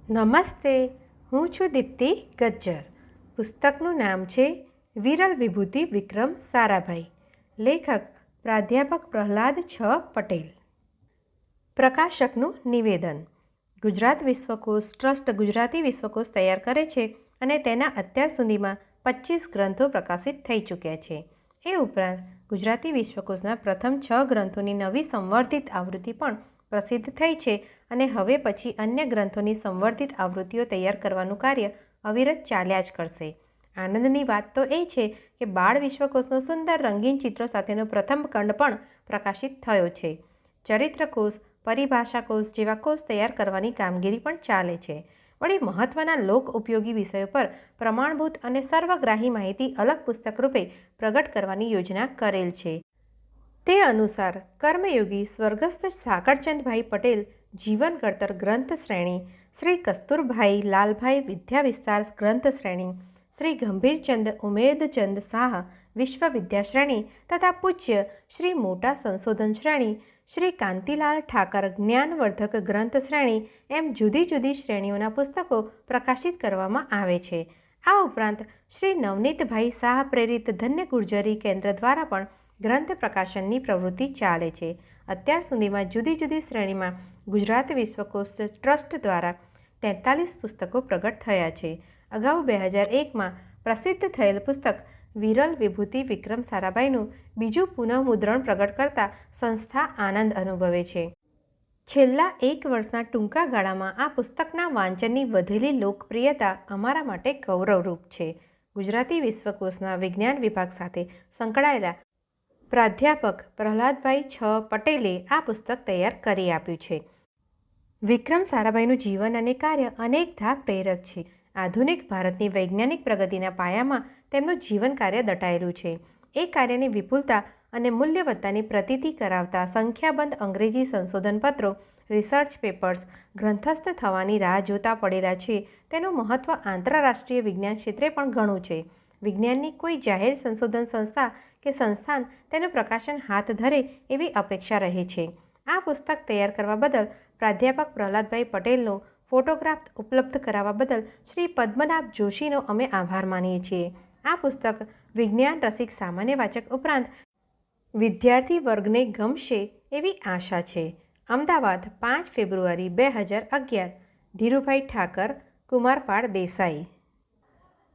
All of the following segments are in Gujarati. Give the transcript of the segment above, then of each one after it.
નમસ્તે, હું છું દીપ્તિ ગજ્જર. પુસ્તકનું નામ છે વિરલ વિભૂતિ વિક્રમ સારાભાઈ. લેખક પ્રાધ્યાપક પ્રહલાદ છ પટેલ. પ્રકાશકનું નિવેદન. ગુજરાત વિશ્વકોશ ટ્રસ્ટ ગુજરાતી વિશ્વકોશ તૈયાર કરે છે અને તેના અત્યાર સુધીમાં 25 ગ્રંથો પ્રકાશિત થઈ ચૂક્યા છે. એ ઉપરાંત ગુજરાતી વિશ્વકોશના પ્રથમ 6 ગ્રંથોની નવી સંવર્ધિત આવૃત્તિ પણ પ્રસિદ્ધ થઈ છે અને હવે પછી અન્ય ગ્રંથોની સંવર્ધિત આવૃત્તિઓ તૈયાર કરવાનું કાર્ય અવિરત ચાલ્યા જ કરશે. આનંદની વાત તો એ છે કે બાળ વિશ્વકોશનો સુંદર રંગીન ચિત્રો સાથેનો પ્રથમ ખંડ પણ પ્રકાશિત થયો છે. ચરિત્રકોશ, પરિભાષાકોશ જેવા કોષ તૈયાર કરવાની કામગીરી પણ ચાલે છે. વળી મહત્ત્વના લોક ઉપયોગી વિષયો પર પ્રમાણભૂત અને સર્વગ્રાહી માહિતી અલગ પુસ્તક રૂપે પ્રગટ કરવાની યોજના કરેલ છે. તે અનુસાર કર્મયોગી સ્વર્ગસ્થ સાકળચંદભાઈ પટેલ જીવન ઘડતર ગ્રંથ શ્રેણી, શ્રી કસ્તુરભાઈ લાલભાઈ વિદ્યા વિસ્તાર ગ્રંથ શ્રેણી, શ્રી ગંભીરચંદ ઉમેદચંદ શાહ વિશ્વ વિદ્યા શ્રેણી તથા પૂજ્ય શ્રી મોટા સંશોધન શ્રેણી, શ્રી કાંતિલાલ ઠાકર જ્ઞાનવર્ધક ગ્રંથ શ્રેણી એમ જુદી જુદી શ્રેણીઓના પુસ્તકો પ્રકાશિત કરવામાં આવે છે. આ ઉપરાંત શ્રી નવનીતભાઈ શાહ પ્રેરિત ધન્ય ગુર્જરી કેન્દ્ર દ્વારા પણ ગ્રંથ પ્રકાશનની પ્રવૃત્તિ ચાલે છે. અત્યાર સુધીમાં જુદી જુદી શ્રેણીમાં ગુજરાત વિશ્વકોશ ટ્રસ્ટ દ્વારા 43 પુસ્તકો પ્રગટ થયા છે. અગાઉ 2001માં પ્રસિદ્ધ થયેલ પુસ્તક વિરલ વિભૂતિ વિક્રમ સારાભાઈનું બીજું પુનઃમુદ્રણ પ્રગટ કરતા સંસ્થા આનંદ અનુભવે છે. છેલ્લા 1 વર્ષના ટૂંકા ગાળામાં આ પુસ્તકના વાંચનની વધેલી લોકપ્રિયતા અમારા માટે ગૌરવરૂપ છે. ગુજરાતી વિશ્વકોશના વિજ્ઞાન વિભાગ સાથે સંકળાયેલા પ્રાધ્યાપક પ્રહલાદભાઈ છ પટેલે આ પુસ્તક તૈયાર કરી આપ્યું છે. વિક્રમ સારાભાઈનું જીવન અને કાર્ય અનેકધા પ્રેરક છે. આધુનિક ભારતની વૈજ્ઞાનિક પ્રગતિના પાયામાં તેમનું જીવન કાર્ય દટાયેલું છે. એ કાર્યની વિપુલતા અને મૂલ્યવત્તાની પ્રતીતિ કરાવતા સંખ્યાબંધ અંગ્રેજી સંશોધન પત્રો, રિસર્ચ પેપર્સ ગ્રંથસ્થ થવાની રાહ જોતા પડેલા છે. તેનું મહત્ત્વ આંતરરાષ્ટ્રીય વિજ્ઞાન ક્ષેત્રે પણ ઘણું છે. વિજ્ઞાનની કોઈ જાહેર સંશોધન સંસ્થા કે સંસ્થાન તેનું પ્રકાશન હાથ ધરે એવી અપેક્ષા રહે છે. આ પુસ્તક તૈયાર કરવા બદલ પ્રાધ્યાપક પ્રહલાદભાઈ પટેલનો ફોટોગ્રાફ ઉપલબ્ધ કરાવવા બદલ શ્રી પદ્મનાભ જોશીનો અમે આભાર માનીએ છીએ. આ પુસ્તક વિજ્ઞાન રસિક સામાન્ય વાચક ઉપરાંત વિદ્યાર્થી વર્ગને ગમશે એવી આશા છે. અમદાવાદ 5 ફેબ્રુઆરી 2011. ધીરુભાઈ ઠાકર, કુમારપાળ દેસાઈ.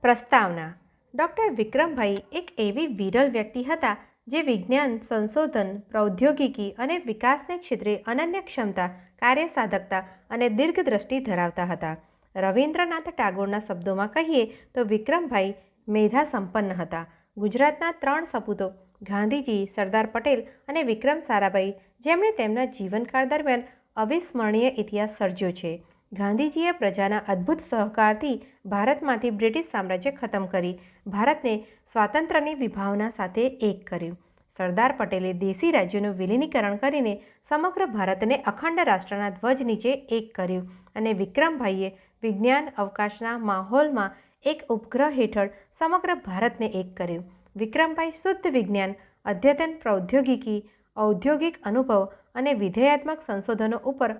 પ્રસ્તાવના. ડૉક્ટર વિક્રમભાઈ એક એવી વિરલ વ્યક્તિ હતા જે વિજ્ઞાન, સંશોધન, પ્રૌદ્યોગિકી અને વિકાસને ક્ષેત્રે અનન્ય ક્ષમતા, કાર્યસાધકતા અને દીર્ઘદ્રષ્ટિ ધરાવતા હતા. રવિન્દ્રનાથ ટાગોરના શબ્દોમાં કહીએ તો વિક્રમભાઈ મેધા સંપન્ન હતા. ગુજરાતના 3 સપૂતો ગાંધીજી, સરદાર પટેલ અને વિક્રમ સારાભાઈ જેમણે તેમના જીવનકાળ દરમિયાન અવિસ્મરણીય ઇતિહાસ સર્જ્યો છે. ગાંધીજીએ પ્રજાના અદ્ભુત સહકારથી ભારતમાંથી બ્રિટિશ સામ્રાજ્ય ખતમ કરી ભારતને સ્વાતંત્ર્યની વિભાવના સાથે એક કર્યું. સરદાર પટેલે દેશી રાજ્યોનું વિલીનીકરણ કરીને સમગ્ર ભારતને અખંડ રાષ્ટ્રના ધ્વજ નીચે એક કર્યું અને વિક્રમભાઈએ વિજ્ઞાન અવકાશના માહોલમાં એક ઉપગ્રહ હેઠળ સમગ્ર ભારતને એક કર્યું. વિક્રમભાઈ શુદ્ધ વિજ્ઞાન, અદ્યતન પ્રૌદ્યોગિકી, ઔદ્યોગિક અનુભવ અને વિધેયાત્મક સંશોધનો ઉપર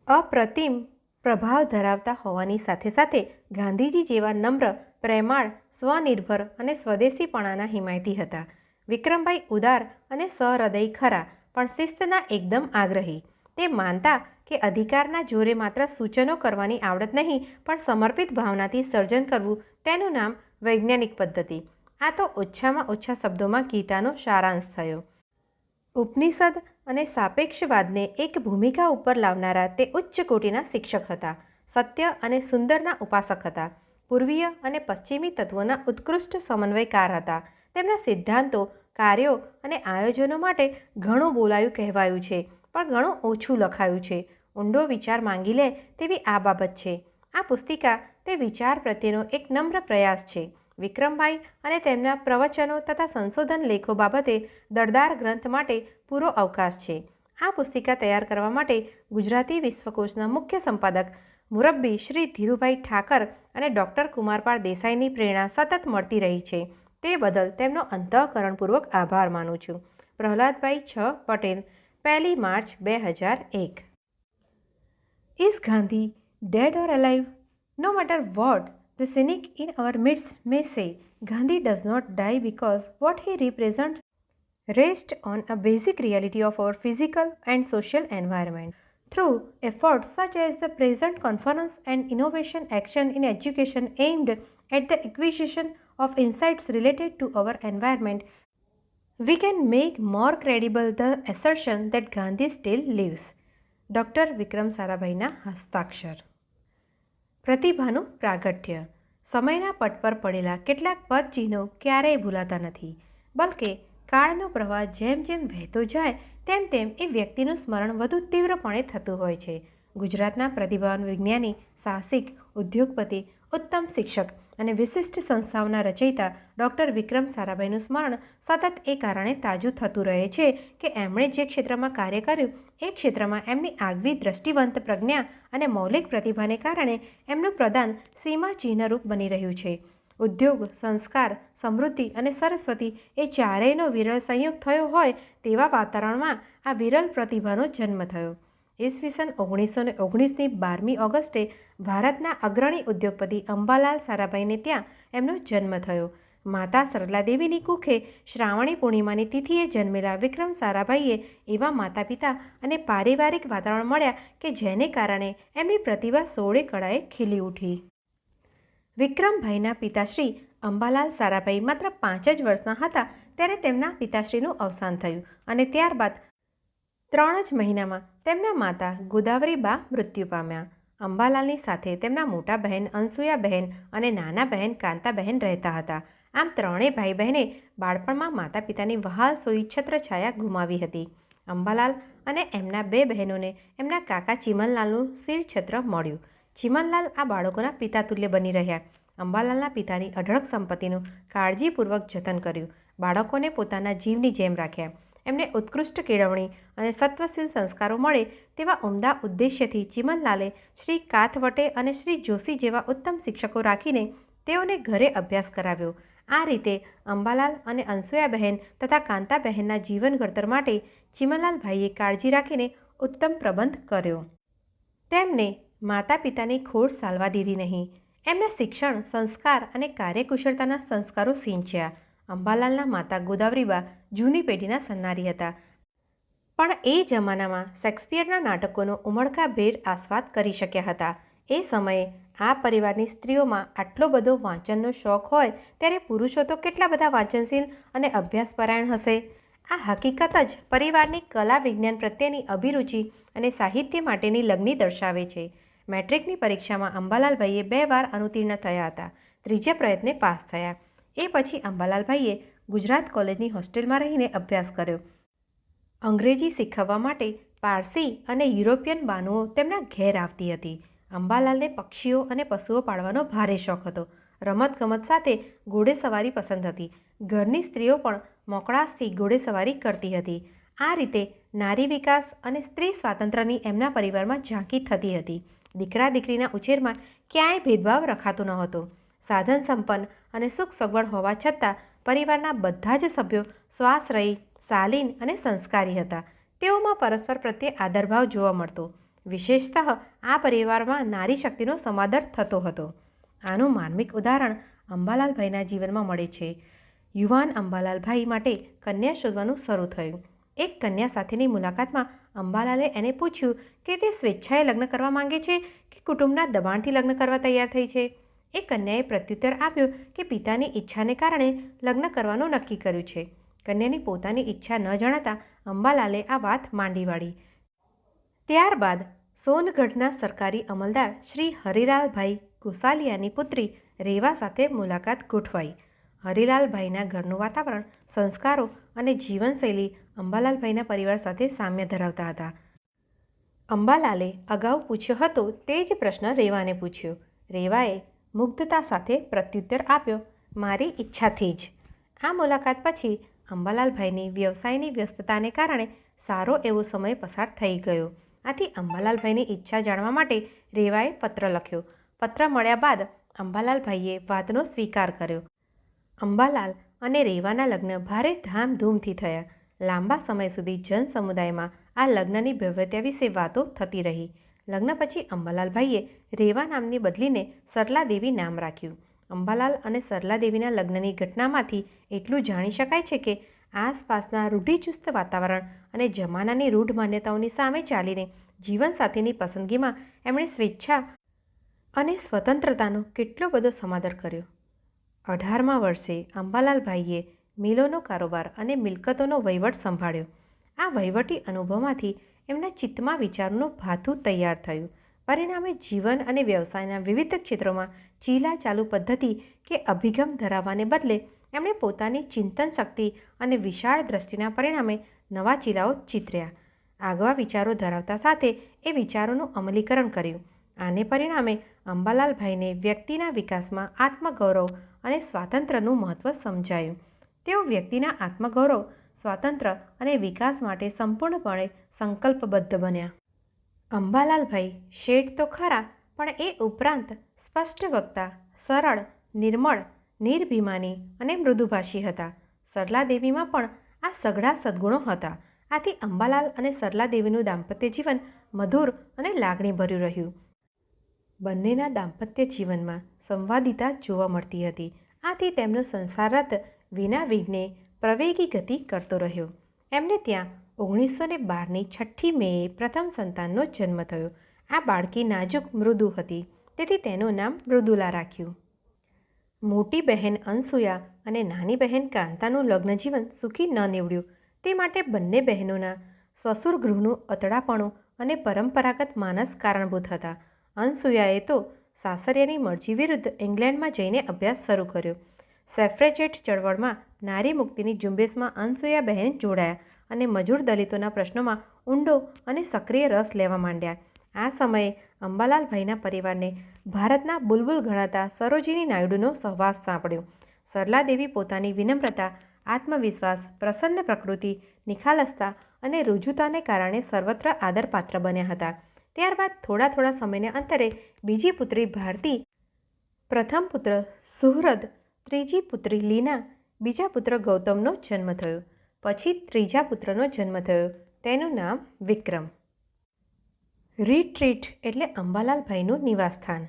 અપ્રતિમ પ્રભાવ ધરાવતા હોવાની સાથે સાથે ગાંધીજી જેવા નમ્ર, પ્રેમાળ, સ્વનિર્ભર અને સ્વદેશીપણાના હિમાયતી હતા. વિક્રમભાઈ ઉદાર અને સહૃદય ખરા, પણ શિસ્તના એકદમ આગ્રહી. તે માનતા કે અધિકારના જોરે માત્ર સૂચનો કરવાની આવડત નહીં પણ સમર્પિત ભાવનાથી સર્જન કરવું તેનું નામ વૈજ્ઞાનિક પદ્ધતિ. આ તો ઓછામાં ઓછા શબ્દોમાં ગીતાનો સારાંશ થયો. ઉપનિષદ અને સાપેક્ષવાદને એક ભૂમિકા ઉપર લાવનારા તે ઉચ્ચ કોટીના શિક્ષક હતા. સત્ય અને સુંદરના ઉપાસક હતા. પૂર્વીય અને પશ્ચિમી તત્વોના ઉત્કૃષ્ટ સમન્વયકાર હતા. તેમના સિદ્ધાંતો, કાર્યો અને આયોજનો માટે ઘણું બોલાયું કહેવાયું છે, પણ ઘણું ઓછું લખાયું છે. ઊંડો વિચાર માંગી લે તેવી આ બાબત છે. આ પુસ્તિકા તે વિચાર પ્રત્યેનો એક નમ્ર પ્રયાસ છે. વિક્રમભાઈ અને તેમના પ્રવચનો તથા સંશોધન લેખો બાબતે દળદાર ગ્રંથ માટે પૂરો અવકાશ છે. આ પુસ્તિકા તૈયાર કરવા માટે ગુજરાતી વિશ્વકોશના મુખ્ય સંપાદક મુરબ્બી શ્રી ધીરુભાઈ ઠાકર અને ડૉક્ટર કુમારપાળ દેસાઈની પ્રેરણા સતત મળતી રહી છે. તે બદલ તેમનો અંતઃકરણપૂર્વક આભાર માનું છું. પ્રહલાદભાઈ છ પટેલ, 1 માર્ચ 2001. इस Gandhi Dead or alive, no matter what the cynic in our midst may say, Gandhi does not die because what he represents rests on a basic reality of our physical and social environment. Through efforts such as the present conference and innovation action in education aimed at the acquisition of insights related to our environment, we can make more credible the assertion that Gandhi still lives. Doctor Vikram સારાભાઈના હસ્તાક્ષર. પ્રતિભાનું પ્રાગટ્ય. સમયના પટ પર પડેલા કેટલાક પદચિહ્નો ક્યારેય ભૂલાતા નથી, બલકે કાળનો પ્રવાહ જેમ જેમ વહેતો જાય તેમ તેમ એ વ્યક્તિનું સ્મરણ વધુ તીવ્રપણે થતું હોય છે. ગુજરાતના પ્રતિભાવાન વિજ્ઞાની, સાહસિક, ઉદ્યોગપતિ, ઉત્તમ શિક્ષક અને વિશિષ્ટ સંસ્થાઓના રચયિતા ડૉક્ટર વિક્રમ સારાભાઈનું સ્મરણ સતત એ કારણે તાજું થતું રહે છે કે એમણે જે ક્ષેત્રમાં કાર્ય કર્યું એ ક્ષેત્રમાં એમની આગવી દ્રષ્ટિવંત પ્રજ્ઞા અને મૌલિક પ્રતિભાને કારણે એમનું પ્રદાન સીમાચિહ્નરૂપ બની રહ્યું છે. ઉદ્યોગ, સંસ્કાર, સમૃદ્ધિ અને સરસ્વતી એ ચારેયનો વિરલ સંયોગ થયો હોય તેવા વાતાવરણમાં આ વિરલ પ્રતિભાનો જન્મ થયો. ઈસવીસન 1919ની 12મી ઓગસ્ટે ભારતના અગ્રણી ઉદ્યોગપતિ અંબાલાલ સારાભાઈને ત્યાં એમનો જન્મ થયો. માતા સરલાદેવીની કુખે શ્રાવણી પૂર્ણિમાની તિથિએ જન્મેલા વિક્રમ સારાભાઈએ એવા માતા પિતા અને પારિવારિક વાતાવરણ મળ્યા કે જેને કારણે એમની પ્રતિભા સોળે કળાએ ખીલી ઉઠી. વિક્રમભાઈના પિતાશ્રી અંબાલાલ સારાભાઈ માત્ર 5 જ વર્ષના હતા ત્યારે તેમના પિતાશ્રીનું અવસાન થયું અને ત્યારબાદ 3 જ મહિનામાં તેમના માતા ગોદાવરીબા મૃત્યુ પામ્યા. અંબાલાલની સાથે તેમના મોટા બહેન અનસુયાબહેન અને નાના બહેન કાંતાબહેન રહેતા હતા. આમ ત્રણેય ભાઈ બહેને બાળપણમાં માતા પિતાની વહાલ સોઈ છત્રછાયા ગુમાવી હતી. અંબાલાલ અને એમના 2 બહેનોને એમના કાકા ચીમનલાલનું શિરછત્ર મળ્યું. ચીમનલાલ આ બાળકોના પિતાતુલ્ય બની રહ્યા. અંબાલાલના પિતાની અઢળક સંપત્તિનું કાળજીપૂર્વક જતન કર્યું. બાળકોને પોતાના જીવની જેમ રાખ્યા. એમને ઉત્કૃષ્ટ કેળવણી અને સત્વશીલ સંસ્કારો મળે તેવા ઉમદા ઉદ્દેશ્યથી ચીમનલાલે શ્રી કાથવટે અને શ્રી જોશી જેવા ઉત્તમ શિક્ષકો રાખીને તેઓને ઘરે અભ્યાસ કરાવ્યો. આ રીતે અંબાલાલ અને અનસુયાબહેન તથા કાંતાબહેનના જીવન ઘડતર માટે ચીમનલાલભાઈએ કાળજી રાખીને ઉત્તમ પ્રબંધ કર્યો. તેમને માતા પિતાની ખોડ સાલવા દીધી નહીં. એમના શિક્ષણ, સંસ્કાર અને કાર્યકુશળતાના સંસ્કારો સિંચ્યા. અંબાલાલના માતા ગોદાવરીબા જૂની પેઢીના સન્નારી હતા, પણ એ જમાનામાં શેક્સપિયરના નાટકોનો ઉમળકાભેર આસ્વાદ કરી શક્યા હતા. એ સમયે આ પરિવારની સ્ત્રીઓમાં આટલો બધો વાંચનનો શોખ હોય ત્યારે પુરુષો તો કેટલા બધા વાંચનશીલ અને અભ્યાસપરાયણ હશે. આ હકીકત જ પરિવારની કલા વિજ્ઞાન પ્રત્યેની અભિરુચિ અને સાહિત્ય માટેની લગ્ની દર્શાવે છે. મેટ્રિકની પરીક્ષામાં અંબાલાલભાઈએ 2 વાર અનુત્તીર્ણ થયા હતા. ત્રીજા પ્રયત્ને પાસ થયા. એ પછી અંબાલાલભાઈએ ગુજરાત કોલેજની હોસ્ટેલમાં રહીને અભ્યાસ કર્યો. અંગ્રેજી શીખવવા માટે પારસી અને યુરોપિયન બાનુઓ તેમના ઘેર આવતી હતી. અંબાલાલને પક્ષીઓ અને પશુઓ પાળવાનો ભારે શોખ હતો. રમતગમત સાથે ઘોડેસવારી પસંદ હતી. ઘરની સ્ત્રીઓ પણ મોકળાશથી ઘોડેસવારી કરતી હતી. આ રીતે નારી વિકાસ અને સ્ત્રી સ્વાતંત્ર્યની એમના પરિવારમાં ઝાંખી થતી હતી. દીકરા દીકરીના ઉછેરમાં ક્યાંય ભેદભાવ રખાતો નહોતો. સાધન સંપન્ન અને સુખ સગવડ હોવા છતાં પરિવારના બધા જ સભ્યો સ્વાશ્રયી, શાલીન અને સંસ્કારી હતા. તેઓમાં પરસ્પર પ્રત્યે આદરભાવ જોવા મળતો. વિશેષતઃ આ પરિવારમાં નારી શક્તિનો સમાદર થતો હતો. આનું માર્મિક ઉદાહરણ અંબાલાલભાઈના જીવનમાં મળે છે. યુવાન અંબાલાલભાઈ માટે કન્યા શોધવાનું શરૂ થયું. એક કન્યા સાથેની મુલાકાતમાં અંબાલાલે એને પૂછ્યું કે તે સ્વેચ્છાએ લગ્ન કરવા માંગે છે કે કુટુંબના દબાણથી લગ્ન કરવા તૈયાર થઈ છે. એ કન્યાએ પ્રત્યુત્તર આપ્યો કે પિતાની ઈચ્છાને કારણે લગ્ન કરવાનું નક્કી કર્યું છે. કન્યાની પોતાની ઈચ્છા ન જણાતા અંબાલાલે આ વાત માંડી વાળી. ત્યારબાદ સોનગઢના સરકારી અમલદાર શ્રી હરિલાલભાઈ ગોસાલિયાની પુત્રી રેવા સાથે મુલાકાત ગોઠવાઈ. હરિલાલભાઈના ઘરનું વાતાવરણ, સંસ્કારો અને જીવનશૈલી અંબાલાલભાઈના પરિવાર સાથે સામ્ય ધરાવતા હતા. અંબાલાલે અગાઉ પૂછ્યો હતો તે જ પ્રશ્ન રેવાને પૂછ્યો. રેવાએ મુગ્ધતા સાથે પ્રત્યુત્તર આપ્યો, મારી ઈચ્છાથી જ. આ મુલાકાત પછી અંબાલાલભાઈની વ્યવસાયની વ્યસ્તતાને કારણે સારો એવો સમય પસાર થઈ ગયો. આથી અંબાલાલભાઈની ઈચ્છા જાણવા માટે રેવાએ પત્ર લખ્યો. પત્ર મળ્યા બાદ અંબાલાલભાઈએ વાતનો સ્વીકાર કર્યો. અંબાલાલ અને રેવાના લગ્ન ભારે ધામધૂમથી થયા. લાંબા સમય સુધી જન સમુદાયમાં આ લગ્નની ભવ્યતા વિશે વાતો થતી રહી. લગ્ન પછી અંબાલાલભાઈએ રેવા નામની બદલીને સરલા દેવી નામ રાખ્યું. અંબાલાલ અને સરલા દેવીના લગ્નની ઘટનામાંથી એટલું જાણી શકાય છે કે આસપાસના રૂઢિચુસ્ત વાતાવરણ અને જમાનાની રૂઢ માન્યતાઓની સામે ચાલીને જીવનસાથીની પસંદગીમાં એમણે સ્વેચ્છા અને સ્વતંત્રતાનો કેટલો બધો સમાદર કર્યો. 18મા વર્ષે અંબાલાલભાઈએ મિલોનો કારોબાર અને મિલકતોનો વહીવટ સંભાળ્યો. આ વહીવટી અનુભવમાંથી એમના ચિત્તમાં વિચારોનું ભાથું તૈયાર થયું. પરિણામે જીવન અને વ્યવસાયના વિવિધ ક્ષેત્રોમાં ચીલા ચાલુ પદ્ધતિ કે અભિગમ ધરાવવાને બદલે એમણે પોતાની ચિંતન શક્તિ અને વિશાળ દ્રષ્ટિના પરિણામે નવા ચીલાઓ ચિતર્યા. આગવા વિચારો ધરાવતા સાથે એ વિચારોનું અમલીકરણ કર્યું. આને પરિણામે અંબાલાલભાઈને વ્યક્તિના વિકાસમાં આત્મગૌરવ અને સ્વાતંત્ર્યનું મહત્ત્વ સમજાયું. તેઓ વ્યક્તિના આત્મગૌરવ, સ્વાતંત્ર્ય અને વિકાસ માટે સંપૂર્ણપણે સંકલ્પબદ્ધ બન્યા. અંબાલાલભાઈ શેઠ તો ખરા, પણ એ ઉપરાંત સ્પષ્ટ વક્તા, સરળ, નિર્મળ, નિર્ભિમાની અને મૃદુભાષી હતા. સરલા દેવીમાં પણ આ સઘળા સદ્ગુણો હતા. આથી અંબાલાલ અને સરલા દેવીનું દાંપત્ય જીવન મધુર અને લાગણીભર્યું રહ્યું. બંનેના દાંપત્ય જીવનમાં સંવાદિતા જોવા મળતી હતી. આથી તેમનો સંસારરથ વિના વિઘ્ને પ્રવેગી ગતિ કરતો રહ્યો. એમને ત્યાં 1912ની 6ઠી મેએ પ્રથમ સંતાનનો જન્મ થયો. આ બાળકી નાજુક મૃદુ હતી, તેથી તેનું નામ મૃદુલા રાખ્યું. મોટી બહેન અનસૂયા અને નાની બહેન કાંતાનું લગ્નજીવન સુખી ન નીવડ્યું. તે માટે બંને બહેનોના સ્વસુર ગૃહનું અતડાપણું અને પરંપરાગત માનસ કારણભૂત હતા. અનસૂયાએ તો સાસરિયાની મરજી વિરુદ્ધ ઇંગ્લેન્ડમાં જઈને અભ્યાસ શરૂ કર્યો. સેફ્રેજેટ ચળવળમાં નારી મુક્તિની ઝુંબેશમાં અનસૂયા બહેન જોડાયા અને મજૂર દલિતોના પ્રશ્નોમાં ઊંડો અને સક્રિય રસ લેવા માંડ્યા. આ સમયે અંબાલાલભાઈના પરિવારને ભારતના બુલબુલ ગણાતા સરોજિની નાયડુનો સહવાસ સાંપડ્યો. સરલા દેવી પોતાની વિનમ્રતા, આત્મવિશ્વાસ, પ્રસન્ન પ્રકૃતિ, નિખાલસતા અને રુજુતાને કારણે સર્વત્ર આદરપાત્ર બન્યા હતા. ત્યારબાદ થોડા સમયને અંતરે બીજી પુત્રી ભારતી, પ્રથમ પુત્ર સુહૃદ, ત્રીજી પુત્રી લીના, બીજા પુત્ર ગૌતમનો જન્મ થયો. પછી ત્રીજા પુત્રનો જન્મ થયો. તેનું નામ વિક્રમ. રીટ્રીટ એટલે અંબાલાલભાઈનું નિવાસસ્થાન.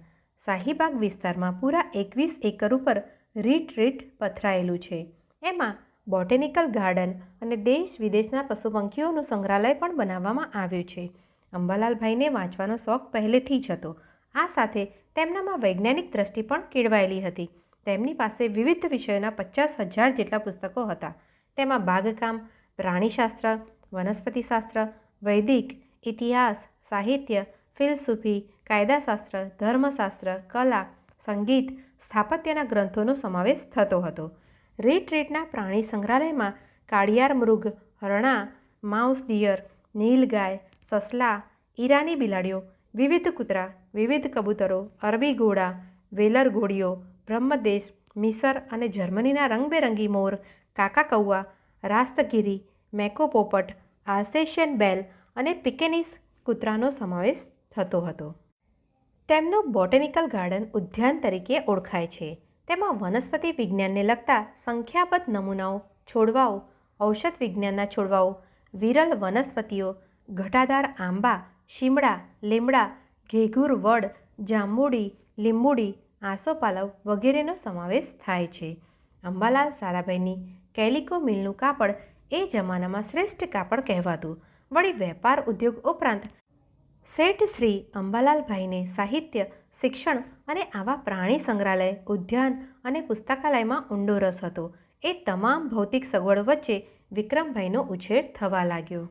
શાહીબાગ વિસ્તારમાં પૂરા 21 એકર ઉપર રીટ્રીટ પથરાયેલું છે. એમાં બોટેનિકલ ગાર્ડન અને દેશ વિદેશના પશુ પંખીઓનું સંગ્રહાલય પણ બનાવવામાં આવ્યું છે. અંબાલાલભાઈને વાંચવાનો શોખ પહેલેથી જ હતો. આ સાથે તેમનામાં વૈજ્ઞાનિક દ્રષ્ટિ પણ કેળવાયેલી હતી. તેમની પાસે વિવિધ વિષયોના 50,000 જેટલા પુસ્તકો હતા. તેમાં બાગકામ, પ્રાણીશાસ્ત્ર, વનસ્પતિશાસ્ત્ર, વૈદિક, ઇતિહાસ, સાહિત્ય, ફિલસૂફી, કાયદાશાસ્ત્ર, ધર્મશાસ્ત્ર, કલા, સંગીત, સ્થાપત્યના ગ્રંથોનો સમાવેશ થતો હતો. રીટ્રીટના પ્રાણી સંગ્રહાલયમાં કાળિયાર મૃગ, હરણા, માઉસ ડિયર, નીલગાય, સસલા, ઈરાની બિલાડીઓ, વિવિધ કૂતરા, વિવિધ કબૂતરો, અરબી ઘોડા, વેલર ઘોડીઓ, બ્રહ્મદેશ, મિસર અને જર્મનીના રંગબેરંગી મોર, કાકા કૌવા, રાસ્તગીરી, મેકો પોપટ, આલ્સેશિયન બેલ અને પિકેનીસ કૂતરાનો સમાવેશ થતો હતો. તેમનું બોટેનિકલ ગાર્ડન ઉદ્યાન તરીકે ઓળખાય છે. તેમાં વનસ્પતિ વિજ્ઞાનને લગતા સંખ્યાબદ્ધ નમૂનાઓ, છોડવાઓ, ઔષધ વિજ્ઞાનના છોડવાઓ, વિરલ વનસ્પતિઓ, ઘટાદાર આંબા, શીમડા, લીમડા, ઘેઘૂર વડ, જાંબુડી, લીંબુડી, આસોપાલવ વગેરેનો સમાવેશ થાય છે. અંબાલાલ સારાભાઈની કેલિકો મિલનું કાપડ એ જમાનામાં શ્રેષ્ઠ કાપડ કહેવાતું. વળી વેપાર ઉદ્યોગ ઉપરાંત શેઠ શ્રી અંબાલાલભાઈને સાહિત્ય, શિક્ષણ અને આવા પ્રાણી સંગ્રહાલય, ઉદ્યાન અને પુસ્તકાલયમાં ઊંડો રસ હતો. એ તમામ ભૌતિક સગવડો વચ્ચે વિક્રમભાઈનો ઉછેર થવા લાગ્યો.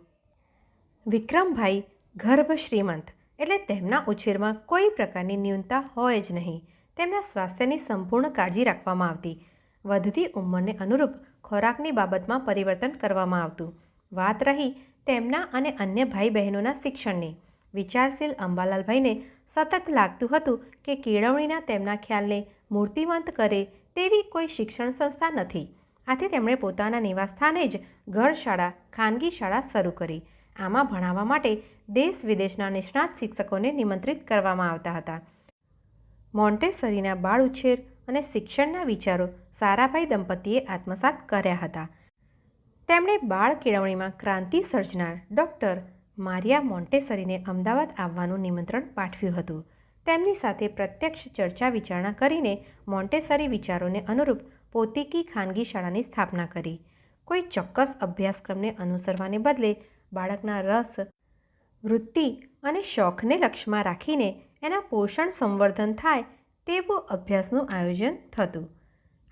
વિક્રમભાઈ ગર્ભ શ્રીમંત એટલે તેમના ઉછેરમાં કોઈ પ્રકારની ન્યૂનતા હોય જ નહીં. તેમના સ્વાસ્થ્યની સંપૂર્ણ કાળજી રાખવામાં આવતી. વધતી ઉંમરને અનુરૂપ ખોરાકની બાબતમાં પરિવર્તન કરવામાં આવતું. વાત રહી તેમના અને અન્ય ભાઈ બહેનોના શિક્ષણની. વિચારશીલ અંબાલાલભાઈને સતત લાગતું હતું કે કેળવણીના તેમના ખ્યાલને મૂર્તિમંત કરે તેવી કોઈ શિક્ષણ સંસ્થા નથી. આથી તેમણે પોતાના નિવાસસ્થાને જ ઘરશાળા, ખાનગી શાળા શરૂ કરી. આમાં ભણાવવા માટે દેશ વિદેશના નિષ્ણાત શિક્ષકોને નિમંત્રિત કરવામાં આવતા હતા. મોન્ટેસરીના બાળ ઉછેર અને શિક્ષણના વિચારો સારાભાઈ દંપતીએ આત્મસાત કર્યા હતા. તેમણે બાળ કેળવણીમાં ક્રાંતિ સર્જનાર ડૉક્ટર મારિયા મોન્ટેસરીને અમદાવાદ આવવાનું નિમંત્રણ પાઠવ્યું હતું. તેમની સાથે પ્રત્યક્ષ ચર્ચા વિચારણા કરીને મોન્ટેસરી વિચારોને અનુરૂપ પોતીકી ખાનગી શાળાની સ્થાપના કરી. કોઈ ચોક્કસ અભ્યાસક્રમને અનુસરવાને બદલે બાળકના રસ, વૃત્તિ અને શોખને લક્ષ્યમાં રાખીને એના પોષણ સંવર્ધન થાય તેવું અભ્યાસનું આયોજન થતું.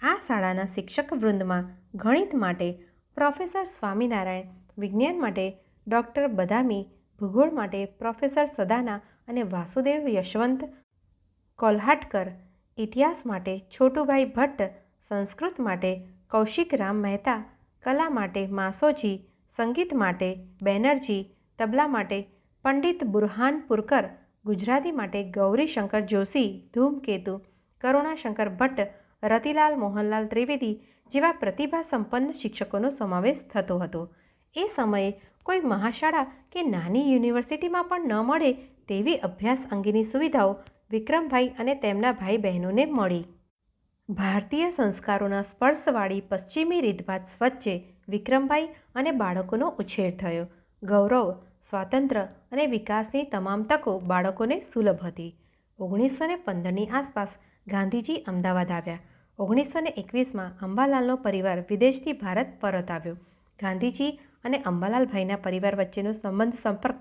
આ શાળાના શિક્ષક વૃંદમાં ગણિત માટે પ્રોફેસર સ્વામિનારાયણ, વિજ્ઞાન માટે ડૉક્ટર બદામી, ભૂગોળ માટે પ્રોફેસર સદાના અને વાસુદેવ યશવંત કોલ્હાટકર, ઇતિહાસ માટે છોટુભાઈ ભટ્ટ, સંસ્કૃત માટે કૌશિક રામ મહેતા, કલા માટે માસોજી, સંગીત માટે બેનર્જી, તબલા માટે પંડિત બુરહાનપુરકર, ગુજરાતી માટે ગૌરીશંકર જોશી, ધૂમકેતુ, કરુણાશંકર ભટ્ટ, રતિલાલ મોહનલાલ ત્રિવેદી જેવા પ્રતિભા સંપન્ન શિક્ષકોનો સમાવેશ થતો હતો. એ સમયે કોઈ મહાશાળા કે નાની યુનિવર્સિટીમાં પણ ન મળે તેવી અભ્યાસ અંગેની સુવિધાઓ વિક્રમભાઈ અને તેમના ભાઈ બહેનોને મળી. ભારતીય સંસ્કારોના સ્પર્શવાળી પશ્ચિમી રીતભાત વચ્ચે વિક્રમભાઈ અને બાળકોનો ઉછેર થયો. ગૌરવ, સ્વાતંત્ર્ય અને વિકાસની તમામ તકો બાળકોને સુલભ હતી. 1915ની આસપાસ ગાંધીજી અમદાવાદ આવ્યા. 1921માં અંબાલાલનો પરિવાર વિદેશથી ભારત પરત આવ્યો. ગાંધીજી અને અંબાલાલભાઈના પરિવાર વચ્ચેનો સંપર્ક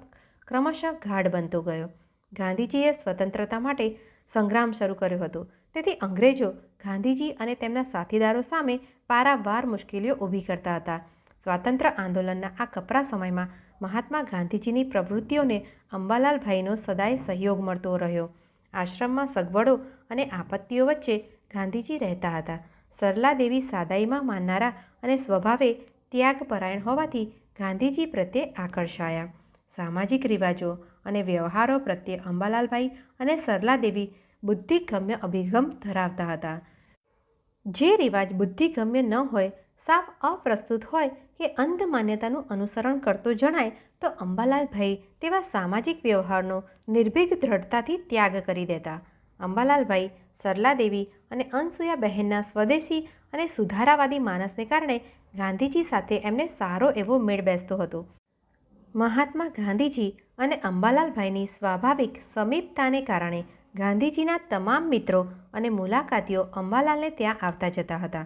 ક્રમશઃ ગાઢ બનતો ગયો. ગાંધીજીએ સ્વતંત્રતા માટે સંગ્રામ શરૂ કર્યો હતો. તેથી અંગ્રેજો ગાંધીજી અને તેમના સાથીદારો સામે પારાવાર મુશ્કેલીઓ ઊભી કરતા હતા. સ્વાતંત્ર્ય આંદોલનના આ કપરા સમયમાં મહાત્મા ગાંધીજીની પ્રવૃત્તિઓને અંબાલાલભાઈનો સદાય સહયોગ મળતો રહ્યો. આશ્રમમાં સગવડો અને આપત્તિઓ વચ્ચે ગાંધીજી રહેતા હતા. સરલા દેવી સાદાઈમાં માનનારા અને સ્વભાવે ત્યાગપરાયણ હોવાથી ગાંધીજી પ્રત્યે આકર્ષાયા. સામાજિક રિવાજો અને વ્યવહારો પ્રત્યે અંબાલાલભાઈ અને સરલા દેવી બુદ્ધિગમ્ય અભિગમ ધરાવતા હતા. જે રિવાજ બુદ્ધિગમ્ય ન હોય, સાવ અપ્રસ્તુત હોય કે અંધ માન્યતાનું અનુસરણ કરતો જણાય તો અંબાલાલભાઈ તેવા સામાજિક વ્યવહારનો નિર્ભીક દ્રઢતાથી ત્યાગ કરી દેતા. અંબાલાલભાઈ, સરલા દેવી અને અનસુયાબહેનના સ્વદેશી અને સુધારાવાદી માનસને કારણે ગાંધીજી સાથે એમને સારો એવો મેળ બેસતો હતો. મહાત્મા ગાંધીજી અને અંબાલાલભાઈની સ્વાભાવિક સમીપતાને કારણે ગાંધીજીના તમામ મિત્રો અને મુલાકાતીઓ અંબાલાલને ત્યાં આવતા જતા હતા.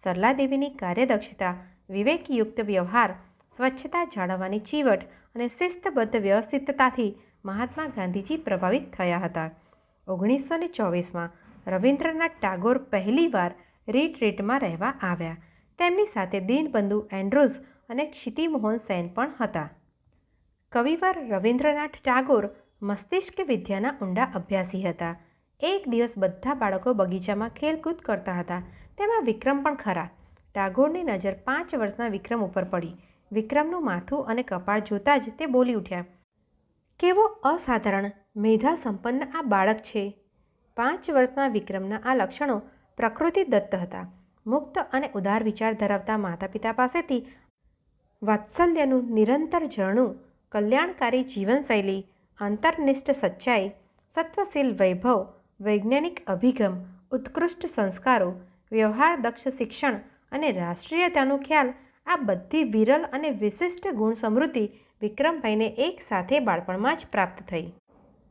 સરલા દેવીની કાર્યદક્ષતા, વિવેકયુક્ત વ્યવહાર, સ્વચ્છતા જાળવવાની ચીવટ અને શિસ્તબદ્ધ વ્યવસ્થિતતાથી મહાત્મા ગાંધીજી પ્રભાવિત થયા હતા. 1924માં રવિન્દ્રનાથ ટાગોર પહેલીવાર રીટ્રીટમાં રહેવા આવ્યા. તેમની સાથે દીનબંધુ એન્ડ્રોઝ અને ક્ષિતિમોહન સેન પણ હતા. કવિવાર રવિન્દ્રનાથ ટાગોર મસ્તિષ્ક વિદ્યાના ઊંડા અભ્યાસી હતા. એક દિવસ બધા બાળકો બગીચામાં ખેલકૂદ કરતા હતા. તેમાં વિક્રમ પણ ખરા. ટાગોરની નજર 5 વર્ષના વિક્રમ ઉપર પડી. વિક્રમનું માથું અને કપાળ જોતાં જ તે બોલી ઉઠ્યા, કેવો અસાધારણ મેધા સંપન્ન આ બાળક છે. 5 વર્ષના વિક્રમના આ લક્ષણો પ્રકૃતિદત્ત હતા. મુક્ત અને ઉદાર વિચાર ધરાવતા માતા પિતા પાસેથી વાત્સલ્યનું નિરંતર ઝરણું, કલ્યાણકારી જીવનશૈલી, અંતરનિષ્ઠ સચ્ચાઈ, સત્વશીલ વૈભવ, વૈજ્ઞાનિક અભિગમ, ઉત્કૃષ્ટ સંસ્કારો, વ્યવહારદક્ષ શિક્ષણ અને રાષ્ટ્રીયતાનો ખ્યાલ, આ બધી વિરલ અને વિશિષ્ટ ગુણ સમૃદ્ધિ વિક્રમભાઈને એક સાથે બાળપણમાં જ પ્રાપ્ત થઈ.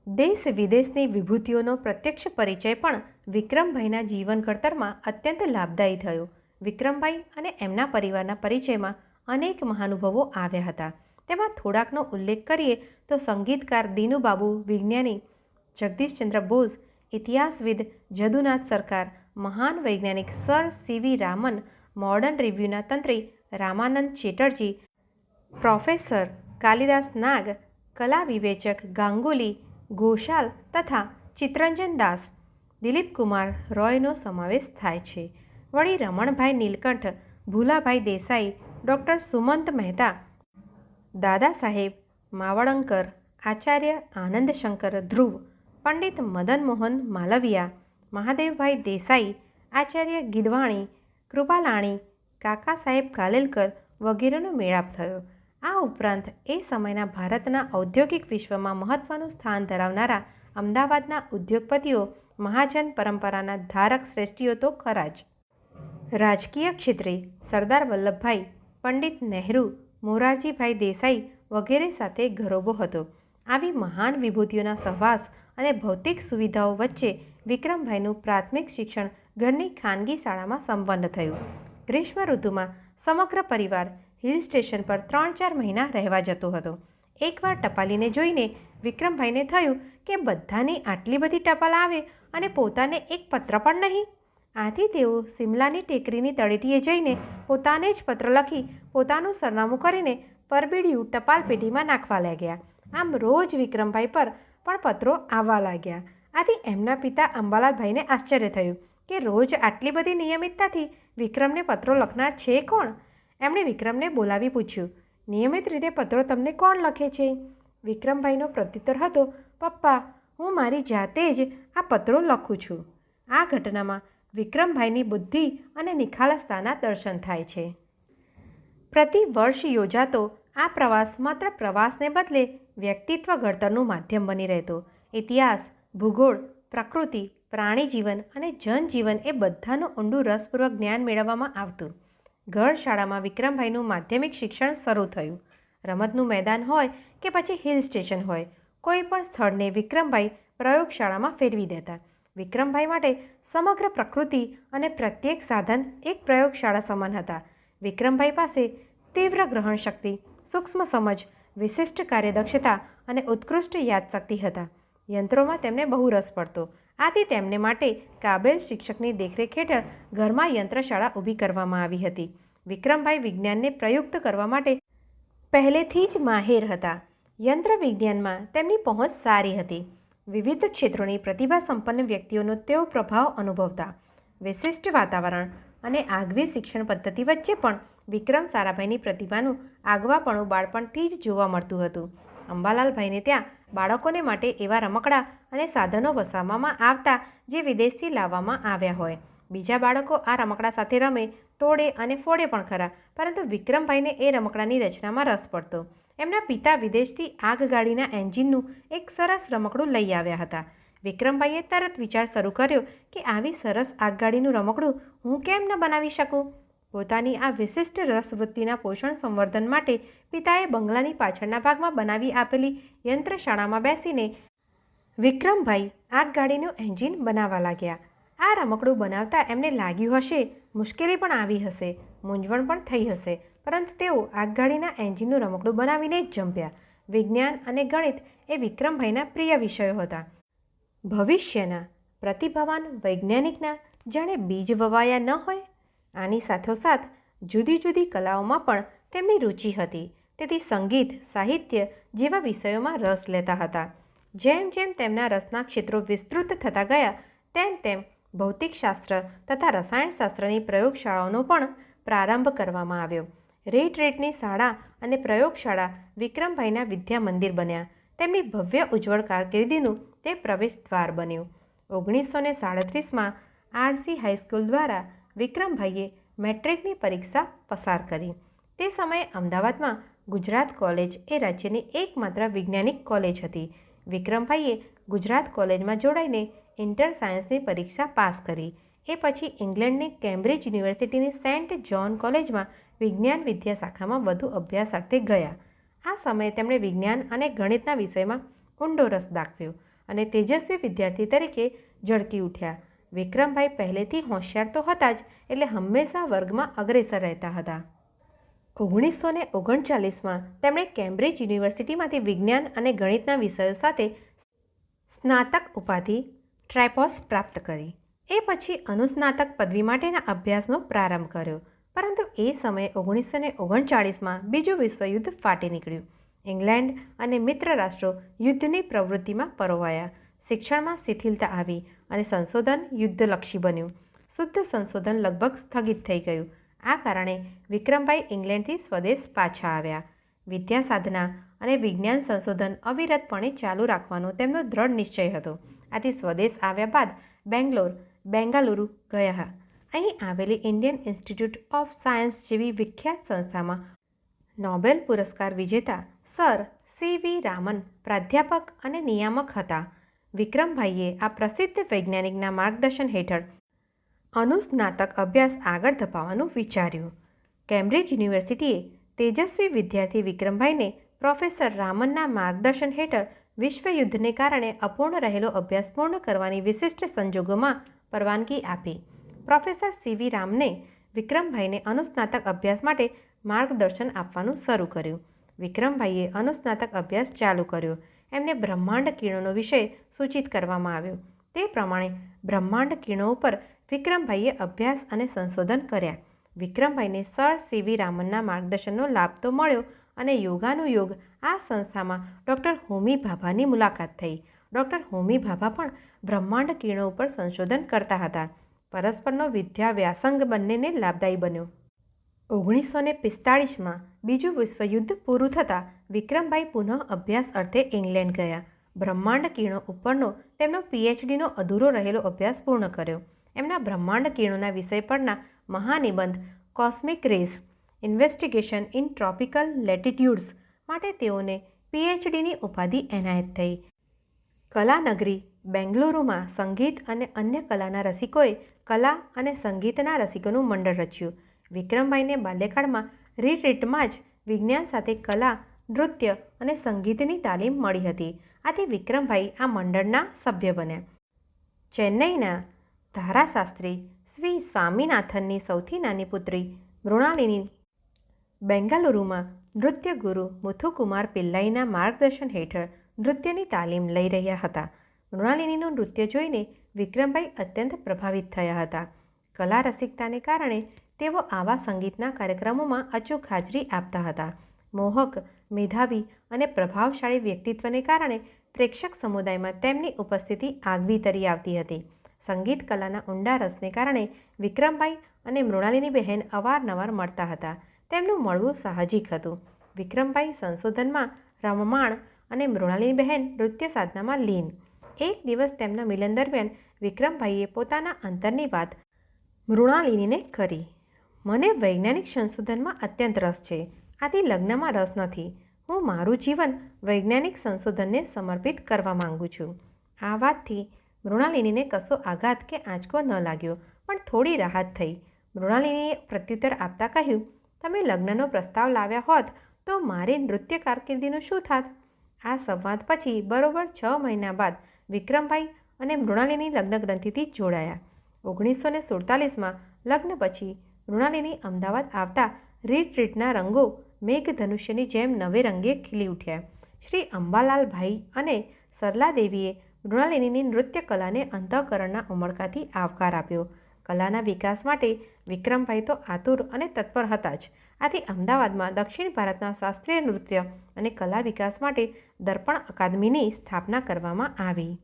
દેશ વિદેશની વિભૂતિઓનો પ્રત્યક્ષ પરિચય પણ વિક્રમભાઈના જીવન ઘડતરમાં અત્યંત લાભદાયી થયો. વિક્રમભાઈ અને એમના પરિવારના પરિચયમાં અનેક મહાનુભાવો આવ્યા હતા. તેમાં થોડાકનો ઉલ્લેખ કરીએ તો સંગીતકાર દીનુબાબુ, વિજ્ઞાની જગદીશચંદ્ર બોઝ, ઇતિહાસવિદ જદુનાથ સરકાર, મહાન વૈજ્ઞાનિક સર સીવી રામન, મોડર્ન રિવ્યુના તંત્રી રામાનંદ ચેટર્જી, પ્રોફેસર કાલિદાસ નાગ, કલા વિવેચક ગાંગુલી, ઘોષાલ તથા ચિત્તરંજન દાસ, દિલીપકુમાર રોયનો સમાવેશ થાય છે. વળી રમણભાઈ નીલકંઠ, ભૂલાભાઈ દેસાઈ, ડૉક્ટર સુમંત મહેતા, દાદા સાહેબ માવળંકર, આચાર્ય આનંદશંકર ધ્રુવ, પંડિત મદન મોહન માલવિયા, મહાદેવભાઈ દેસાઈ, આચાર્ય ગીધવાણી, કૃપાલાણી, કાકા સાહેબ કાલેલકર વગેરેનો મેળાપ થયો. આ ઉપરાંત એ સમયના ભારતના ઔદ્યોગિક વિશ્વમાં મહત્ત્વનું સ્થાન ધરાવનારા અમદાવાદના ઉદ્યોગપતિઓ, મહાજન પરંપરાના ધારક શ્રેષ્ઠીઓ તો ખરા જ. રાજકીય ક્ષેત્રે સરદાર વલ્લભભાઈ, પંડિત નહેરુ, મોરારજીભાઈ દેસાઈ વગેરે સાથે ઘરોબો હતો. આવી મહાન વિભૂતિઓના સહવાસ અને ભૌતિક સુવિધાઓ વચ્ચે વિક્રમભાઈનું પ્રાથમિક શિક્ષણ ઘરની ખાનગી શાળામાં સંપન્ન થયું. ગ્રીષ્મ ઋતુમાં સમગ્ર પરિવાર હિલ સ્ટેશન પર 3-4 મહિના રહેવા જતો હતો. એકવાર ટપાલીને જોઈને વિક્રમભાઈને થયું કે બધાની આટલી બધી ટપાલ આવે અને પોતાને એક પત્ર પણ નહીં. આથી તેઓ સિમલાની ટેકરીની તળેટીએ જઈને પોતાને જ પત્ર લખી પોતાનું સરનામું કરીને પરબીડિયું ટપાલ પેટીમાં નાખવા લાગ્યા. આમ રોજ વિક્રમભાઈ પર પણ પત્રો આવવા લાગ્યા. આથી એમના પિતા અંબાલાલભાઈને આશ્ચર્ય થયું કે રોજ આટલી બધી નિયમિતતાથી વિક્રમને પત્રો લખનાર છે કોણ? એમણે વિક્રમને બોલાવી પૂછ્યું, નિયમિત રીતે પત્રો તમને કોણ લખે છે? વિક્રમભાઈનો પ્રત્યુત્તર હતો, પપ્પા, હું મારી જાતે જ આ પત્રો લખું છું. આ ઘટનામાં વિક્રમભાઈની બુદ્ધિ અને નિખાલસતાના દર્શન થાય છે. પ્રતિ વર્ષ યોજાતો આ પ્રવાસ માત્ર પ્રવાસને બદલે વ્યક્તિત્વ ઘડતરનું માધ્યમ બની રહેતો. ઇતિહાસ, ભૂગોળ, પ્રકૃતિ, પ્રાણી જીવન અને જનજીવન એ બધાનું ઊંડું રસપૂર્વક જ્ઞાન મેળવવામાં આવતું. ઘર શાળામાં વિક્રમભાઈનું માધ્યમિક શિક્ષણ શરૂ થયું. રમતનું મેદાન હોય કે પછી હિલ સ્ટેશન હોય, કોઈ પણ સ્થળને વિક્રમભાઈ પ્રયોગશાળામાં ફેરવી દેતા. વિક્રમભાઈ માટે સમગ્ર પ્રકૃતિ અને પ્રત્યેક સાધન એક પ્રયોગશાળા સમાન હતા. વિક્રમભાઈ પાસે તીવ્ર ગ્રહણ શક્તિ, સૂક્ષ્મ સમજ, વિશિષ્ટ કાર્યદક્ષતા અને ઉત્કૃષ્ટ યાદશક્તિ હતા. યંત્રોમાં તેમને બહુ રસ પડતો. આથી તેમને માટે કાબેલ શિક્ષકની દેખરેખ હેઠળ ઘરમાં યંત્રશાળા ઊભી કરવામાં આવી હતી. વિક્રમભાઈ વિજ્ઞાનને પ્રયુક્ત કરવા માટે પહેલેથી જ માહેર હતા. યંત્ર વિજ્ઞાનમાં તેમની પહોંચ સારી હતી. વિવિધ ક્ષેત્રોની પ્રતિભા સંપન્ન વ્યક્તિઓનો તેઓ પ્રભાવ અનુભવતા. વિશિષ્ટ વાતાવરણ અને આગવી શિક્ષણ પદ્ધતિ વચ્ચે પણ વિક્રમ સારાભાઈની પ્રતિભાનું આગવાપણું બાળપણથી જ જોવા મળતું હતું. અંબાલાલભાઈને ત્યાં બાળકોને માટે એવા રમકડા અને સાધનો વસાવવામાં આવતા જે વિદેશથી લાવવામાં આવ્યા હોય. બીજા બાળકો આ રમકડા સાથે રમે, તોડે અને ફોડે પણ ખરા, પરંતુ વિક્રમભાઈને એ રમકડાની રચનામાં રસ પડતો. એમના પિતા વિદેશથી આગગાડીના એન્જિનનું એક સરસ રમકડું લઈ આવ્યા હતા. વિક્રમભાઈએ તરત વિચાર શરૂ કર્યો કે આવી સરસ આગગાડીનું રમકડું હું કેમ ન બનાવી શકું? પોતાની આ વિશિષ્ટ રસવૃત્તિના પોષણ સંવર્ધન માટે પિતાએ બંગલાની પાછળના ભાગમાં બનાવી આપેલી યંત્રશાળામાં બેસીને વિક્રમભાઈ આગગાડીનું એન્જિન બનાવવા લાગ્યા. આ રમકડું બનાવતા એમને લાગ્યું હશે, મુશ્કેલી પણ આવી હશે, મૂંઝવણ પણ થઈ હશે, પરંતુ તેઓ આગગાડીના એન્જિનનું રમકડું બનાવીને જ જંપ્યા. વિજ્ઞાન અને ગણિત એ વિક્રમભાઈના પ્રિય વિષયો હતા. ભવિષ્યના પ્રતિભાવાન વૈજ્ઞાનિકના જાણે બીજ વવાયા ન હોય. આની સાથોસાથ જુદી જુદી કલાઓમાં પણ તેમની રુચિ હતી. તેથી સંગીત, સાહિત્ય જેવા વિષયોમાં રસ લેતા હતા. જેમ જેમ તેમના રસના ક્ષેત્રો વિસ્તૃત થતા ગયા તેમ તેમ ભૌતિકશાસ્ત્ર તથા રસાયણશાસ્ત્રની પ્રયોગશાળાઓનો પણ પ્રારંભ કરવામાં આવ્યો. રેટની શાળા અને પ્રયોગશાળા વિક્રમભાઈના વિદ્યા મંદિર બન્યા. તેમની ભવ્ય ઉજ્જવળ કારકિર્દીનું તે પ્રવેશ દ્વાર બન્યું. 1937માં RC હાઈસ્કૂલ દ્વારા વિક્રમભાઈએ મેટ્રિકની પરીક્ષા પસાર કરી. તે સમયે અમદાવાદમાં ગુજરાત કોલેજ એ રાજ્યની એકમાત્ર વૈજ્ઞાનિક કોલેજ હતી. વિક્રમભાઈએ ગુજરાત કોલેજમાં જોડાઈને ઇન્ટર સાયન્સની પરીક્ષા પાસ કરી. એ પછી ઇંગ્લેન્ડની કેમ્બ્રિજ યુનિવર્સિટીની સેન્ટ જ્હોન કોલેજમાં વિજ્ઞાન વિદ્યા શાખામાં વધુ અભ્યાસાર્થે ગયા. આ સમયે તેમણે વિજ્ઞાન અને ગણિતના વિષયમાં ઊંડો રસ દાખવ્યો અને તેજસ્વી વિદ્યાર્થી તરીકે ઝળકી ઉઠ્યા. વિક્રમભાઈ પહેલેથી હોશિયાર તો હતા જ, એટલે હંમેશા વર્ગમાં અગ્રેસર રહેતા હતા. 1939માં તેમણે કેમ્બ્રિજ યુનિવર્સિટીમાંથી વિજ્ઞાન અને ગણિતના વિષયો સાથે સ્નાતક ઉપાધિ ટ્રાયપોસ પ્રાપ્ત કરી. એ પછી અનુસ્નાતક પદવી માટેના અભ્યાસનો પ્રારંભ કર્યો. પરંતુ એ સમયે 1939માં બીજું વિશ્વયુદ્ધ ફાટી નીકળ્યું. ઇંગ્લેન્ડ અને મિત્ર રાષ્ટ્રો યુદ્ધની પ્રવૃત્તિમાં પરોવાયા. શિક્ષણમાં શિથિલતા આવી અને સંશોધન યુદ્ધલક્ષી બન્યું. શુદ્ધ સંશોધન લગભગ સ્થગિત થઈ ગયું. આ કારણે વિક્રમભાઈ ઇંગ્લેન્ડથી સ્વદેશ પાછા આવ્યા. વિદ્યા સાધના અને વિજ્ઞાન સંશોધન અવિરતપણે ચાલુ રાખવાનો તેમનો દ્રઢ નિશ્ચય હતો. આથી સ્વદેશ આવ્યા બાદ બેંગાલુરુ ગયા. અહીં આવેલી ઇન્ડિયન ઇન્સ્ટિટ્યૂટ ઓફ સાયન્સ જેવી વિખ્યાત સંસ્થામાં નોબેલ પુરસ્કાર વિજેતા સર CV રામન પ્રાધ્યાપક અને નિયામક હતા. વિક્રમભાઈએ આ પ્રસિદ્ધ વૈજ્ઞાનિકના માર્ગદર્શન હેઠળ અનુસ્નાતક અભ્યાસ આગળ ધપાવવાનું વિચાર્યું. કેમ્બ્રિજ યુનિવર્સિટીએ તેજસ્વી વિદ્યાર્થી વિક્રમભાઈને પ્રોફેસર રામનના માર્ગદર્શન હેઠળ વિશ્વયુદ્ધને કારણે અપૂર્ણ રહેલો અભ્યાસ પૂર્ણ કરવાની વિશિષ્ટ સંજોગોમાં પરવાનગી આપી. પ્રોફેસર સીવી રામને વિક્રમભાઈને અનુસ્નાતક અભ્યાસ માટે માર્ગદર્શન આપવાનું શરૂ કર્યું. વિક્રમભાઈએ અનુસ્નાતક અભ્યાસ ચાલુ કર્યો. એમને બ્રહ્માંડ કિરણોનો વિષય સૂચિત કરવામાં આવ્યો. તે પ્રમાણે બ્રહ્માંડ કિરણો ઉપર વિક્રમભાઈએ અભ્યાસ અને સંશોધન કર્યા. વિક્રમભાઈને સર સીવી રામનના માર્ગદર્શનનો લાભ તો મળ્યો અને યોગાનુયોગ આ સંસ્થામાં ડૉક્ટર હોમી ભાભાની મુલાકાત થઈ. ડૉક્ટર હોમી ભાભા પણ બ્રહ્માંડ કિરણો ઉપર સંશોધન કરતા હતા. પરસ્પરનો વિદ્યા વ્યાસંગ બંનેને લાભદાયી બન્યો. 1945માં બીજું વિશ્વયુદ્ધ પૂરું થતાં વિક્રમભાઈ પુનઃ અભ્યાસ અર્થે ઇંગ્લેન્ડ ગયા. બ્રહ્માંડ કિરણો ઉપરનો તેમનો પીએચડીનો અધૂરો રહેલો અભ્યાસ પૂર્ણ કર્યો. એમના બ્રહ્માંડ કિરણોના વિષય પરના મહાનિબંધ cosmic rays investigation in tropical latitudes માટે તેઓને પીએચડીની ઉપાધિ એનાયત થઈ. કલાનગરી બેંગલુરુમાં સંગીત અને અન્ય કલાના રસિકોએ કલા અને સંગીતના રસિકોનું મંડળ રચ્યું. વિક્રમભાઈને બાલ્યકાળમાં રીટ્રીટમાં જ વિજ્ઞાન સાથે કલા, નૃત્ય અને સંગીતની તાલીમ મળી હતી. આથી વિક્રમભાઈ આ મંડળના સભ્ય બન્યા. ચેન્નઈના ધારાશાસ્ત્રી શ્રી સ્વામીનાથનની સૌથી નાની પુત્રી મૃણાલિની બેંગાલુરુમાં નૃત્ય ગુરુ મુથુકુમાર પિલ્લાઈના માર્ગદર્શન હેઠળ નૃત્યની તાલીમ લઈ રહ્યા હતા. મૃણાલિનીનું નૃત્ય જોઈને વિક્રમભાઈ અત્યંત પ્રભાવિત થયા હતા. કલા રસિકતાને કારણે તેઓ આવા સંગીતના કાર્યક્રમોમાં અચૂક હાજરી આપતા હતા. મોહક, મેધાવી અને પ્રભાવશાળી વ્યક્તિત્વને કારણે પ્રેક્ષક સમુદાયમાં તેમની ઉપસ્થિતિ આગવી તરી આવતી હતી. સંગીત કલાના ઊંડા રસને કારણે વિક્રમભાઈ અને મૃણાલિની બહેન અવારનવાર મળતા હતા. તેમનું મળવું સાહજિક હતું. વિક્રમભાઈ સંશોધનમાં રમમાણ અને મૃણાલિની બહેન નૃત્ય સાધનામાં લીન. એક દિવસ તેમના મિલન દરમિયાન વિક્રમભાઈએ પોતાના અંતરની વાત મૃણાલિનીને કરી. મને વૈજ્ઞાનિક સંશોધનમાં અત્યંત રસ છે. આથી લગ્નમાં રસ નથી. હું મારું જીવન વૈજ્ઞાનિક સંશોધનને સમર્પિત કરવા માંગુ છું. આ વાતથી મૃણાલિનીને કશો આઘાત કે આંચકો ન લાગ્યો, પણ થોડી રાહત થઈ. મૃણાલિનીએ પ્રત્યુત્તર આપતા કહ્યું, તમે લગ્નનો પ્રસ્તાવ લાવ્યા હોત તો મારી નૃત્ય કારકિર્દીનું શું થાત? આ સંવાદ પછી બરોબર 6 મહિના બાદ વિક્રમભાઈ અને મૃણાલિની લગ્ન ગ્રંથિથી જોડાયા. 1947માં લગ્ન પછી મૃણાલિની અમદાવાદ આવતા રીટ્રીટના રંગો મેઘધનુષ્યની જેમ નવે રંગે ખીલી ઉઠ્યા. શ્રી અંબાલાલભાઈ અને સરલાદેવીએ મૃણાલિનીની નૃત્ય કલાને અંતઃકરણના ઉમળકાથી આવકાર આપ્યો. કલાના વિકાસ માટે વિક્રમભાઈ તો આતુર અને તત્પર હતા જ. આથી અમદાવાદમાં દક્ષિણ ભારતના શાસ્ત્રીય નૃત્ય અને કલા વિકાસ માટે દર્પણ અકાદમીની સ્થાપના કરવામાં આવી.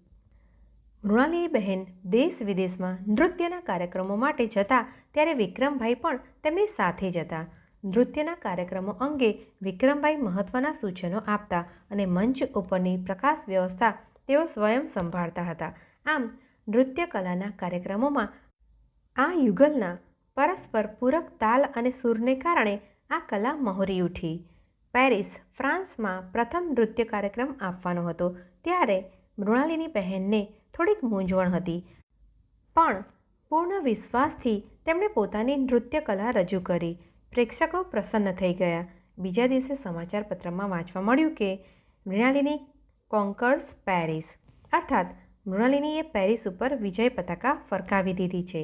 મૃણાલિની બહેન દેશ વિદેશમાં નૃત્યના કાર્યક્રમો માટે જતા ત્યારે વિક્રમભાઈ પણ તેમની સાથે જતા. નૃત્યના કાર્યક્રમો અંગે વિક્રમભાઈ મહત્ત્વના સૂચનો આપતા અને મંચ ઉપરની પ્રકાશ વ્યવસ્થા તેઓ સ્વયં સંભાળતા હતા. આમ નૃત્ય કલાના કાર્યક્રમોમાં આ યુગલના પરસ્પર પૂરક તાલ અને સૂરને કારણે આ કલા મહોરી ઉઠી. પેરિસ, ફ્રાન્સમાં પ્રથમ નૃત્ય કાર્યક્રમ આપવાનો હતો ત્યારે મૃણાલિની બહેનને થોડીક મૂંઝવણ હતી, પણ પૂર્ણ વિશ્વાસથી તેમણે પોતાની નૃત્ય કલા રજૂ કરી. પ્રેક્ષકો પ્રસન્ન થઈ ગયા. બીજા દિવસે સમાચાર પત્રમાં વાંચવા મળ્યું કે મૃણાલિની કોન્કર્સ પેરિસ, અર્થાત મૃણાલિનીએ પેરિસ ઉપર વિજય પતાકા ફરકાવી દીધી છે.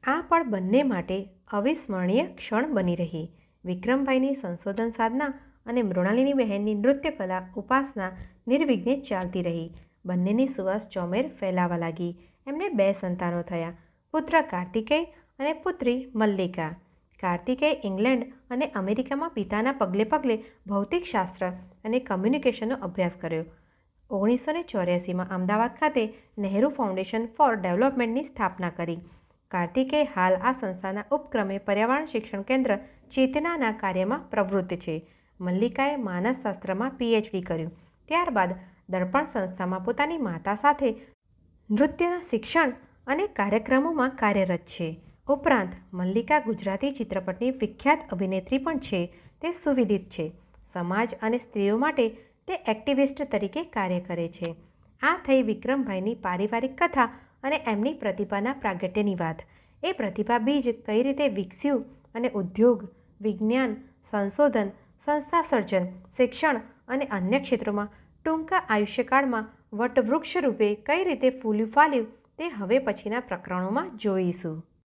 આ પણ બંને માટે અવિસ્મરણીય ક્ષણ બની રહી. વિક્રમભાઈની સંશોધન સાધના અને મૃણાલિની બહેનની નૃત્ય કલા ઉપાસના નિર્વિઘ્ને ચાલતી રહી. બંનેની સુવાસ ચોમેર ફેલાવા લાગી. એમને 2 સંતાનો થયા, પુત્ર કાર્તિકેય અને પુત્રી મલ્લિકા. કાર્તિકેય ઇંગ્લેન્ડ અને અમેરિકામાં પિતાના પગલે પગલે ભૌતિકશાસ્ત્ર અને કમ્યુનિકેશનનો અભ્યાસ કર્યો. 1984માં અમદાવાદ ખાતે નહેરુ ફાઉન્ડેશન ફોર ડેવલપમેન્ટની સ્થાપના કરી. કાર્તિકેય હાલ આ સંસ્થાના ઉપક્રમે પર્યાવરણ શિક્ષણ કેન્દ્ર ચેતનાના કાર્યમાં પ્રવૃત્ત છે. મલ્લિકાએ માનસશાસ્ત્રમાં પીએચડી કર્યું. ત્યારબાદ દર્પણ સંસ્થામાં પોતાની માતા સાથે નૃત્યના શિક્ષણ અને કાર્યક્રમોમાં કાર્યરત છે. ઉપરાંત મલ્લિકા ગુજરાતી ચિત્રપટની વિખ્યાત અભિનેત્રી પણ છે. તે સુવિદિત છે. સમાજ અને સ્ત્રીઓ માટે તે એક્ટિવિસ્ટ તરીકે કાર્ય કરે છે. આ થઈ વિક્રમભાઈની પારિવારિક કથા અને એમની પ્રતિભાના પ્રાગટ્યની વાત. એ પ્રતિભા બીજ કઈ રીતે વિકસ્યું અને ઉદ્યોગ, વિજ્ઞાન, સંશોધન, સંસ્થા સર્જન, શિક્ષણ અને અન્ય ક્ષેત્રોમાં ટૂંકા આયુષ્યકાળમાં વટવૃક્ષ રૂપે કઈ રીતે ફૂલ્યું ફાલ્યું તે હવે પછીના પ્રકરણોમાં જોઈશું.